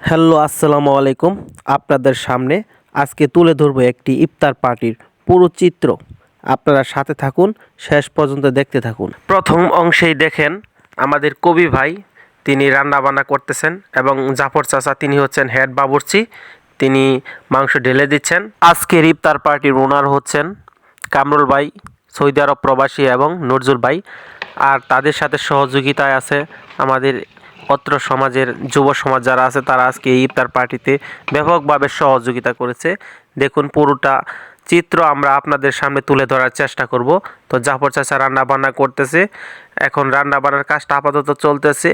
Hello, আসসালামু আলাইকুম। আপনাদের সামনে আজকে তুলে ধরবো একটি ইফতার পার্টির পুরো চিত্র। আপনারা সাথে থাকুন, শেষ পর্যন্ত দেখতে থাকুন। প্রথম অংশেই দেখেন আমাদের কবি ভাই, তিনি রান্না বান্না করতেছেন এবং জাফর চাচা তিনি হচ্ছেন হেড বাবুর্চি, তিনি মাংস ঢেলে দিচ্ছেন। আজকের ইফতার পার্টির ওনার হচ্ছেন কামরুল ভাই, সৌদি আরব প্রবাসী, এবং নজরুল ভাই। আর তাদের সাথে সহযোগিতায় আছে আমাদের অত্র সমাজের যুব সমাজ যারা আছে, তারা আজকে এই ইফতার পার্টিতে ব্যাপকভাবে সহযোগিতা করেছে। দেখুন পুরোটা চিত্র আমরা আপনাদের সামনে তুলে ধরার চেষ্টা করব। তো জাফর চাচা রান্না বান্না করতেছে, এখন রান্না বান্নার কাজটা আপাতত চলতেছে।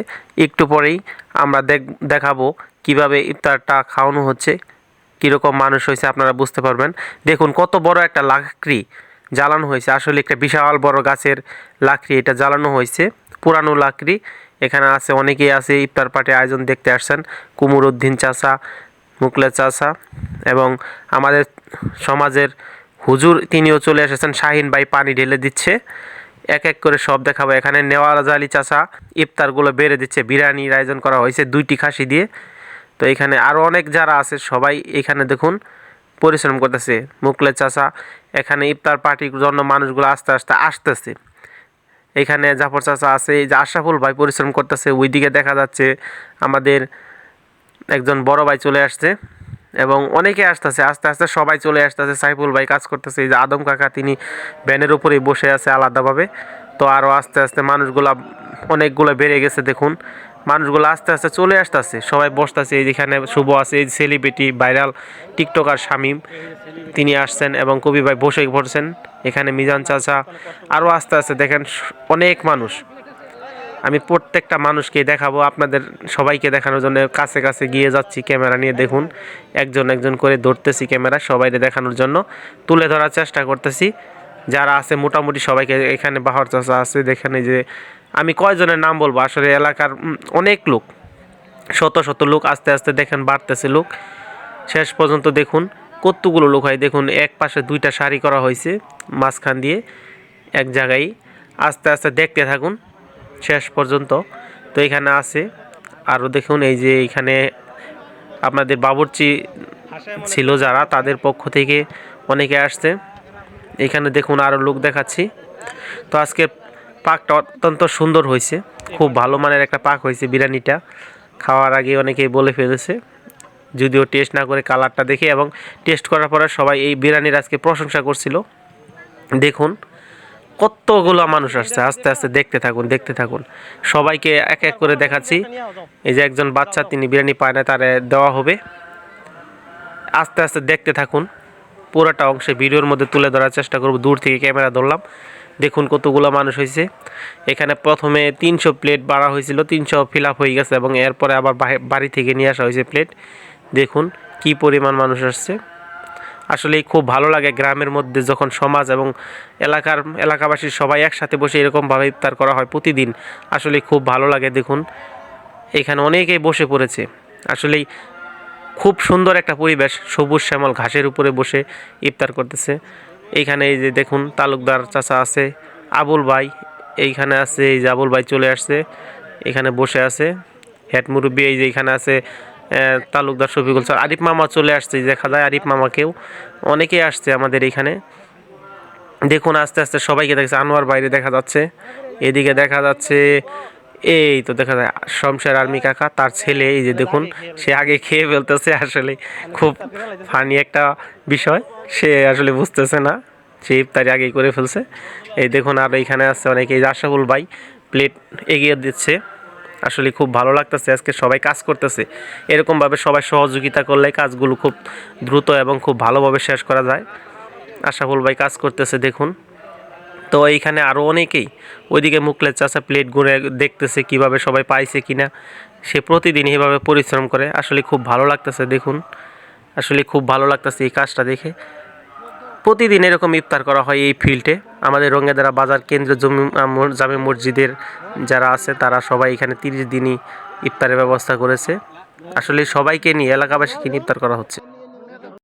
একটু পরেই আমরা দেখাবো কিভাবে ইফতারটা খাওয়ানো হচ্ছে, কীরকম মানুষ হয়েছে আপনারা বুঝতে পারবেন। দেখুন কত বড় একটা লাকড়ি জ্বালানো হয়েছে, আসলে একটা বিশাল বড় গাছের লাকড়ি এটা জ্বালানো হয়েছে, পুরানো লাকড়ি। এখানে আছে অনেকেই আছে ইফতার পার্টির আয়োজন দেখতে আসছেন, কুমুর উদ্দিন চাচা, মুকলেদ চাচা, এবং আমাদের সমাজের হুজুর তিনিও চলে এসেছেন। শাহিন ভাই পানি ঢেলে দিচ্ছে, এক এক করে সব দেখাবো। এখানে নেওয়াজ আলী চাচা ইফতারগুলো বেড়ে দিচ্ছে, বিরিয়ানির আয়োজন করা হয়েছে 2টি খাসি দিয়ে। তো এখানে আরও অনেক যারা আছে সবাই এখানে দেখুন পরিশ্রম করতেছে। মুকলেদ চাচা এখানে ইফতার পার্টির জন্য মানুষগুলো আস্তে আস্তে আসতেছে। এখানে জাফর চাচা আছে, এই যে আশরাফুল ভাই পরিশ্রম করতেছে, ওইদিকে দেখা যাচ্ছে আমাদের একজন বড় ভাই চলে আসছে এবং অনেকে আসতেছে, আস্তে আস্তে সবাই চলে আসতেছে। সাইফুল ভাই কাজ করতেছে, এই যে আদম কাকা তিনি ভ্যানের উপরেই বসে আছে আলাদাভাবে। তো আরও আস্তে আস্তে মানুষগুলা অনেকগুলো বেড়ে গেছে, দেখুন মানুষগুলো আস্তে আস্তে চলে আসতেছে, সবাই বসতেছে। এই যেখানে শুভ আছে, এই সেলিব্রিটি ভাইরাল টিকটকার শামীম তিনি আসছেন এবং কবি ভাই বসে পড়ছেন। এখানে মিজান চাচা, আরও আস্তে আস্তে দেখেন অনেক মানুষ। আমি প্রত্যেকটা মানুষকে দেখাবো, আপনাদের সবাইকে দেখানোর জন্য কাছে কাছে গিয়ে যাচ্ছি ক্যামেরা নিয়ে। দেখুন একজন একজন করে ধরতেছি ক্যামেরা, সবাইকে দেখানোর জন্য তুলে ধরার চেষ্টা করতেছি। যারা আছে মোটামুটি সবাইকে, এখানে বাহর চাচা আছে, দেখেন এই যে আমি কয়জনের নাম বলবো, আসলে এলাকার অনেক লোক, শত শত লোক, আস্তে আস্তে দেখেন বাড়তেছে লোক। শেষ পর্যন্ত দেখুন কতগুলো লোক হয়, দেখুন এক পাশে 2টা সারি করা হয়েছে মাঝখান দিয়ে এক জায়গায়। আস্তে আস্তে দেখতে থাকুন শেষ পর্যন্ত। তো এখানে আছে আরও দেখুন, এই যে এখানে আপনাদের বাবুর্চি ছিল যারা, তাদের পক্ষ থেকে অনেকে আসছে। এখানে দেখুন আরও লোক দেখাচ্ছি। তো আজকে পাকটা অত্যন্ত সুন্দর হয়েছে, খুব ভালো মানের একটা পাক হয়েছে। বিরিয়ানিটা খাওয়ার আগে অনেকেই বলে ফেলেছে, যদিও টেস্ট না করে কালারটা দেখে, এবং টেস্ট করার পরে সবাই এই বিরিয়ানির আজকে প্রশংসা করছিল। দেখুন কতগুলো মানুষ আসছে, আস্তে আস্তে দেখতে থাকুন দেখতে থাকুন, সবাইকে এক এক করে দেখাচ্ছি। এই যে একজন বাচ্চা, তিনি বিরিয়ানি পায় না, তারে দেওয়া হবে। আস্তে আস্তে দেখতে থাকুন, পুরোটা অংশে ভিডিওর মধ্যে তুলে ধরার চেষ্টা করব। দূর থেকে ক্যামেরা ধরলাম, দেখুন কতগুলো মানুষ হয়েছে। এখানে প্রথমে 300 প্লেট বাড়া হয়েছিল, 300 ফিল আপ হয়ে গেছে, এবং এরপরে আবার বাড়ি থেকে নিয়ে আসা হয়েছে প্লেট। দেখুন কি পরিমাণ মানুষ আসছে। আসলে খুব ভালো লাগে গ্রামের মধ্যে যখন সমাজ এবং এলাকাবাসীর সবাই একসাথে বসে এরকমভাবে ইফতার করা হয় প্রতিদিন, আসলে খুব ভালো লাগে। দেখুন এখানে অনেকেই বসে পড়েছে, আসলেই খুব সুন্দর একটা পরিবেশ, সবুজ শ্যামল ঘাসের উপরে বসে ইফতার করতেছে। এইখানে এই যে দেখুন তালুকদার চাচা আছে, আবুল ভাই এইখানে আছে, এই যে আবুল ভাই চলে আসছে, এখানে বসে আছে। হেড মুরব্বী এই যে এখানে আছে তালুকদার শফিকুল স্যার, আরিফ মামা চলে আসছে, দেখা যায় আরিফ মামাকেও, অনেকেই আসছে আমাদের এখানে। দেখুন আস্তে আস্তে সবাইকে দেখছে। আনোয়ার বাইরে দেখা যাচ্ছে, এদিকে দেখা যাচ্ছে, এই তো দেখা যায় শমশের আর্মি কাকা, তার ছেলে, এই যে দেখুন সে আগে খেয়ে ফেলতেছে। আসলে খুব ফানি একটা বিষয়, সে আসলে বুঝতেছে না, সে ইফতারি আগেই করে ফেলছে। এই দেখুন আর এইখানে আছে অনেকে, এই আশরাফুল ভাই প্লেট এগিয়ে দিচ্ছে। আসলে খুব ভালো লাগতেছে, আজকে সবাই কাজ করতেছে। এরকমভাবে সবাই সহযোগিতা করলে কাজগুলো খুব দ্রুত এবং খুব ভালোভাবে শেষ করা যায়। আশরাফুল ভাই কাজ করতেছে দেখুন। তো এইখানে আরও অনেকেই, ওইদিকে মুকলেদ চাচা প্লেট গুঁড়ে দেখতেছে কিভাবে সবাই পাইছে কিনা। সে প্রতিদিন এইভাবে পরিশ্রম করে, আসলে খুব ভালো লাগতেছে। দেখুন আসলে খুব ভালো লাগতেছে এই কাজটা দেখে। প্রতিদিন এরকম ইফতার করা হয় এই ফিল্ডে। আমাদের রঙ্গেদারা বাজার কেন্দ্র জামে মসজিদের যারা আছে, তারা সবাই এখানে 30 দিনই ইফতারের ব্যবস্থা করেছে। আসলে সবাইকে নিয়ে, এলাকাবাসীকে নিয়ে ইফতার করা হচ্ছে।